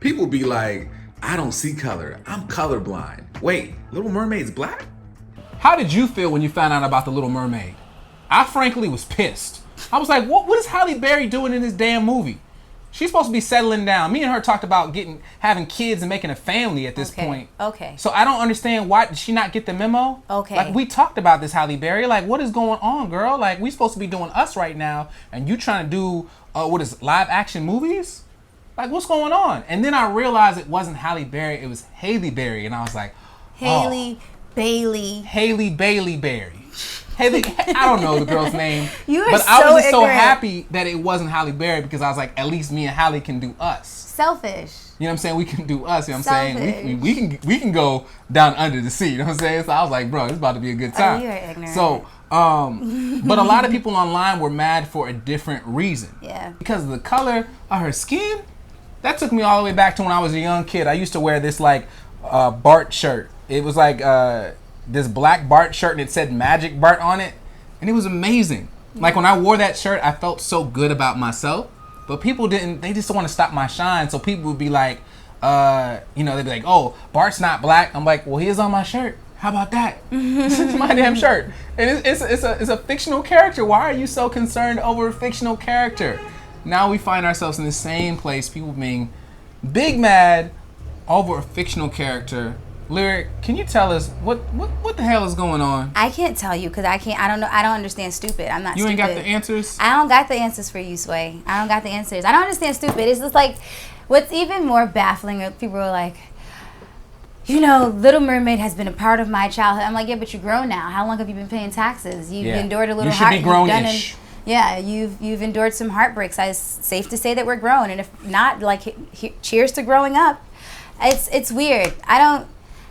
People be like, I don't see color. I'm colorblind. Wait, Little Mermaid's black? How did you feel when you found out about the Little Mermaid? I frankly was pissed. I was like, what is Halle Bailey doing in this damn movie? She's supposed to be settling down. Me and her talked about having kids and making a family at this point. Okay. So I don't understand, why did she not get the memo? Okay. Like, we talked about this, Halle Berry. Like, what is going on, girl? Like, we supposed to be doing us right now, and you trying to do live action movies? Like, what's going on? And then I realized it wasn't Halle Berry, it was Halle Berry, and I was like, Halle Bailey. Halle Bailey Berry. Haley, I don't know the girl's name. You are but so I was just so ignorant. happy that it wasn't Halle Berry, because I was like, at least me and Halle can do us. Selfish. You know what I'm saying? We can do us. You know what I'm saying? We can go down under the sea. You know what I'm saying? So I was like, bro, it's about to be a good time. You are ignorant. So, but a lot of people online were mad for a different reason. Yeah. Because of the color of her skin. That took me all the way back to when I was a young kid. I used to wear this like Bart shirt. It was like this black Bart shirt, and it said Magic Bart on it, and it was amazing. Like, when I wore that shirt, I felt so good about myself. But people didn't. They just want to stop my shine. So people would be like, they'd be like, "Oh, Bart's not black." I'm like, "Well, he is on my shirt. How about that? This is my damn shirt." And it's a fictional character. Why are you so concerned over a fictional character? Now we find ourselves in the same place. People being big mad over a fictional character. Lyric, can you tell us what the hell is going on? I can't tell you because I don't know. I don't understand stupid. I'm not You stupid. ain't got the answers? I don't got the answers for you, Sway. I don't got the answers. I don't understand stupid. It's just like, what's even more baffling are people are like, Little Mermaid has been a part of my childhood. I'm like, yeah, but you're grown now. How long have you been paying taxes? You've endured a little. You should be grown-ish. Yeah, you've endured some heartbreaks. It's safe to say that we're grown, and if not, like, cheers to growing up. It's weird.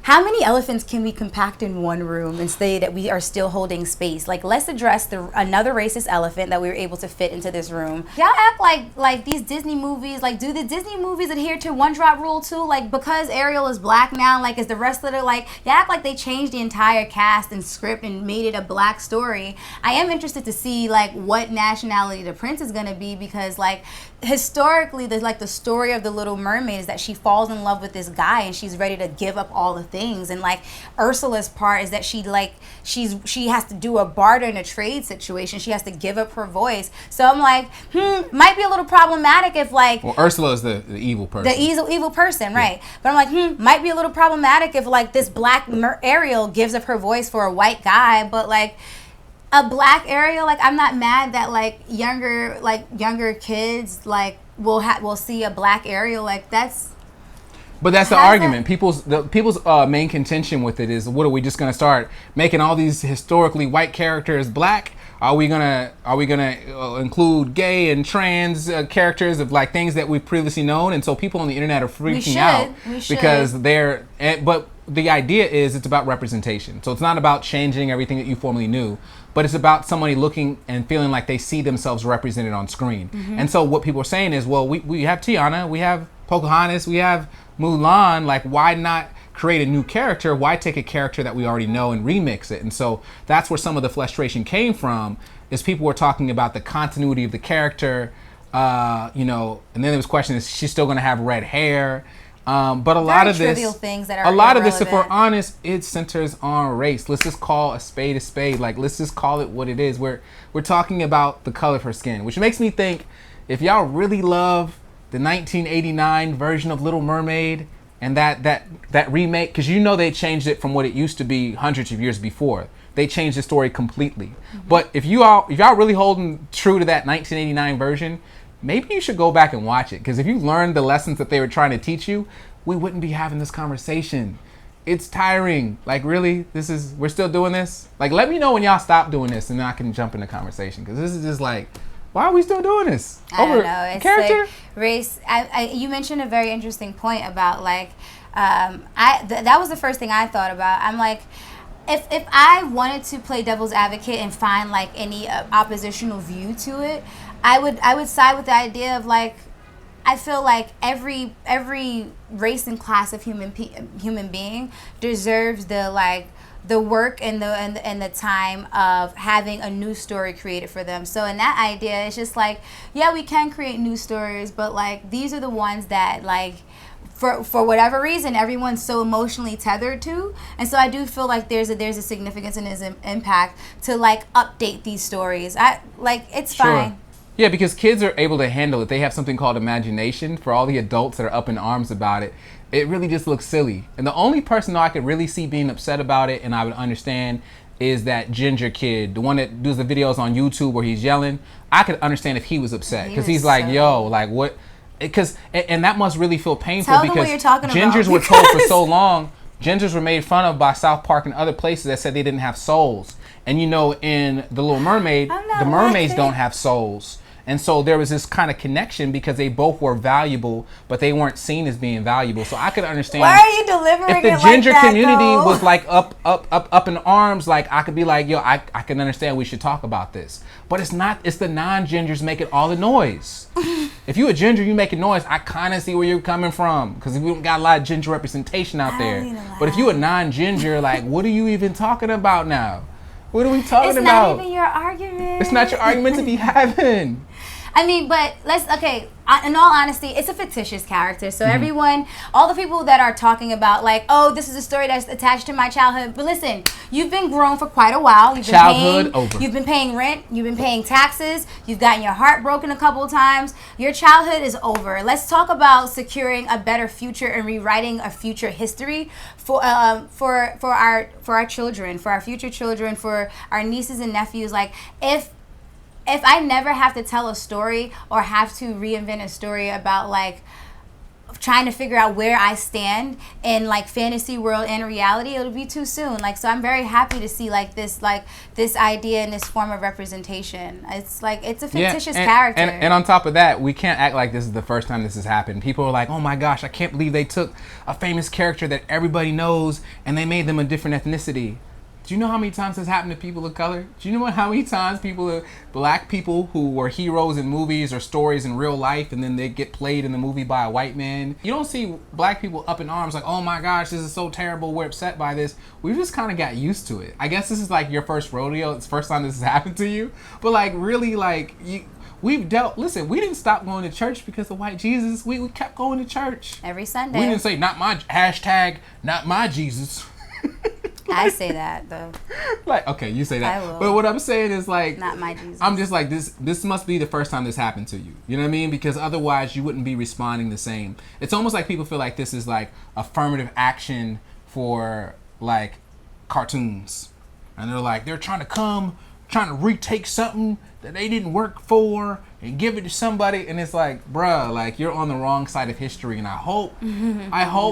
How many elephants can we compact in one room and say that we are still holding space? Like, let's address another racist elephant that we were able to fit into this room. Y'all act like these Disney movies, like, do the Disney movies adhere to one drop rule too? Like, because Ariel is black now, like, is the rest of it, like, y'all act like they changed the entire cast and script and made it a black story. I am interested to see, like, what nationality the prince is gonna be, because, like, historically, the story of the Little Mermaid is that she falls in love with this guy and she's ready to give up all the things. And like, Ursula's part is that she has to do a barter and a trade situation. She has to give up her voice. So I'm like, might be a little problematic if, like, well, Ursula is the evil person. The evil person, right? Yeah. But I'm like, might be a little problematic if, like, this black Ariel gives up her voice for a white guy, but like, a black Ariel, like, I'm not mad that younger kids like will see a black Ariel, like, that's. But that's the argument. People's main contention with it is, what are we just gonna start making all these historically white characters black? Are we gonna include gay and trans characters of, like, things that we've previously known? And so people on the internet are freaking out because but the idea is it's about representation. So it's not about changing everything that you formerly knew, but it's about somebody looking and feeling like they see themselves represented on screen. Mm-hmm. And so what people are saying is, well, we have Tiana, we have Pocahontas, we have Mulan. Like, why not create a new character? Why take a character that we already know and remix it? And so that's where some of the frustration came from, is people were talking about the continuity of the character, and then there was question, is she still going to have red hair? But a lot of this, things that are if we're honest, it centers on race. Let's just call a spade a spade. Like, let's just call it what it is. We're talking about the color of her skin, which makes me think, if y'all really love the 1989 version of Little Mermaid and that remake, because they changed it from what it used to be hundreds of years before. They changed the story completely. Mm-hmm. But if y'all really holding true to that 1989 version, maybe you should go back and watch it, because if you learned the lessons that they were trying to teach you, we wouldn't be having this conversation. It's tiring. Like, really? We're still doing this? Like, let me know when y'all stop doing this, and then I can jump into conversation, because this is just like, why are we still doing this? I don't know. It's character? Like race. You mentioned a very interesting point about, like, that was the first thing I thought about. I'm like, if I wanted to play devil's advocate and find, like, any oppositional view to it, I would side with the idea of, like, I feel like every race and class of human being deserves the work and the time of having a new story created for them. So in that idea, it's just like, yeah, we can create new stories, but, like, these are the ones that, like, for whatever reason, everyone's so emotionally tethered to. And so I do feel like there's a significance and there's an impact to like update these stories. It's fine. Yeah, because kids are able to handle it. They have something called imagination. For all the adults that are up in arms about it, it really just looks silly. And the only person I could really see being upset about it, and I would understand, is that ginger kid, the one that does the videos on YouTube where he's yelling. I could understand if he was upset because he's like, yo, like what? Because and that must really feel painful. Tell because them what you're talking gingers about, were told for so long. Gingers were made fun of by South Park and other places that said they didn't have souls. And you know, in The Little Mermaid, the mermaids don't have souls. And so there was this kind of connection because they both were valuable, but they weren't seen as being valuable. So I could understand. Why are you delivering if the it ginger like that, community though? was like up in arms, like I could be like, yo, I can understand we should talk about this. But it's not. It's the non-gingers making all the noise. If you a ginger, you making noise. I kind of see where you're coming from because we don't got a lot of ginger representation out there. But if you a non-ginger, like, what are you even talking about now? What are we talking about? It's not even your argument. It's not your argument to be having. I mean, but in all honesty, it's a fictitious character. So everyone, all the people that are talking about like, oh, this is a story that's attached to my childhood. But listen, you've been grown for quite a while. You've been paying rent. You've been paying taxes. You've gotten your heart broken a couple of times. Your childhood is over. Let's talk about securing a better future and rewriting a future history for our children, for our future children, for our nieces and nephews. Like if I never have to tell a story or have to reinvent a story about like trying to figure out where I stand in like fantasy world and reality, it'll be too soon. Like, so I'm very happy to see like this idea and this form of representation. It's like, it's a fictitious character. And on top of that, we can't act like this is the first time this has happened. People are like, oh my gosh, I can't believe they took a famous character that everybody knows and they made them a different ethnicity. Do you know how many times this happened to people of color? Do you know how many times black people who were heroes in movies or stories in real life and then they get played in the movie by a white man? You don't see black people up in arms like, oh my gosh, this is so terrible, we're upset by this. We just kind of got used to it. I guess this is like your first rodeo. It's the first time this has happened to you. But like really like listen, we didn't stop going to church because of white Jesus. We kept going to church. Every Sunday. We didn't say, not my Jesus. I say that though. Like, okay, you say that. I will. But what I'm saying is like, not my Jesus. I'm just like, this must be the first time this happened to you. You know what I mean? Because otherwise you wouldn't be responding the same. It's almost like people feel like this is like affirmative action for like cartoons. And they're trying to retake something that they didn't work for and give it to somebody, and it's like, bruh, like you're on the wrong side of history. And I hope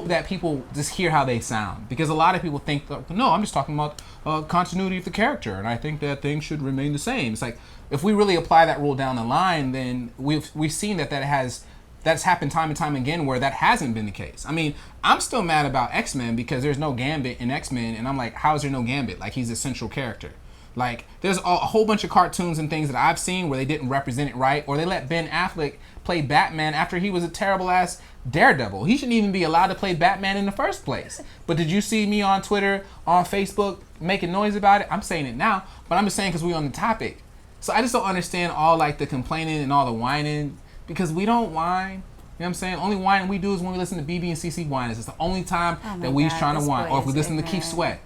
that people just hear how they sound, because a lot of people think, no, I'm just talking about continuity of the character, and I think that things should remain the same. It's like, if we really apply that rule down the line, then we've seen that's happened time and time again where that hasn't been the case. I mean, I'm still mad about X-Men because there's no Gambit in X-Men, and I'm like, how is there no Gambit? Like, he's a central character. Like, there's a whole bunch of cartoons and things that I've seen where they didn't represent it right, or they let Ben Affleck play Batman after he was a terrible-ass Daredevil. He shouldn't even be allowed to play Batman in the first place. But did you see me on Twitter, on Facebook, making noise about it? I'm saying it now, but I'm just saying because we're on the topic. So I just don't understand all, like, the complaining and all the whining, because we don't whine. You know what I'm saying? Only whining we do is when we listen to BB and CC whine. It's the only time that we's trying to whine. Or if we listen to Keith Sweat.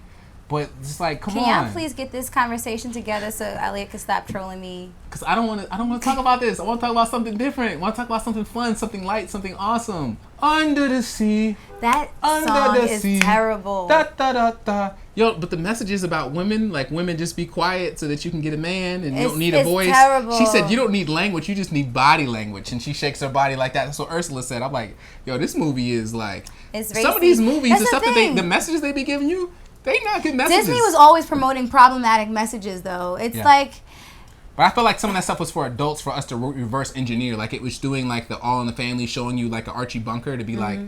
But it's like, come on. Can y'all please get this conversation together so Elliot can stop trolling me? Because I don't want to talk about this. I want to talk about something different. I want to talk about something fun, something light, something awesome. Under the sea. That song is terrible. Da, da, da, da. Yo, but the message is about women. Like, women, just be quiet so that you can get a man, and you don't need a voice. Terrible. She said you don't need language, you just need body language. And she shakes her body like that. That's what Ursula said. I'm like, yo, this movie is like, some of these movies, the stuff that the messages they be giving you, they not good messages. Disney was always promoting problematic messages, though. It's like... But I feel like some of that stuff was for adults, for us to reverse engineer. Like, it was doing, like, the All in the Family, showing you, like, an Archie Bunker to be like,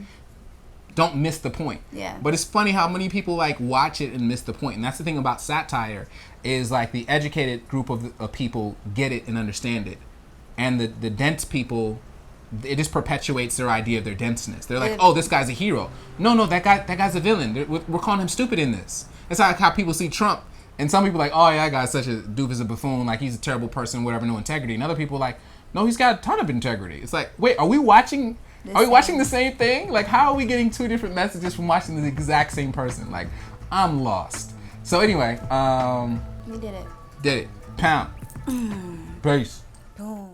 don't miss the point. Yeah. But it's funny how many people, like, watch it and miss the point. And that's the thing about satire, is, like, the educated group of people get it and understand it. And the dense people... it just perpetuates their idea of their denseness. They're like, oh, this guy's a hero. No, that guy's a villain. We're calling him stupid in this. It's like how people see Trump, and some people are like, oh, yeah, that guy's such a doofus, a buffoon, like he's a terrible person, whatever, no integrity. And other people are like, no, he's got a ton of integrity. It's like, wait, are we watching Are we watching the same thing? Like, how are we getting two different messages from watching the exact same person? Like, I'm lost. So anyway, We did it. did it. Pound. Peace.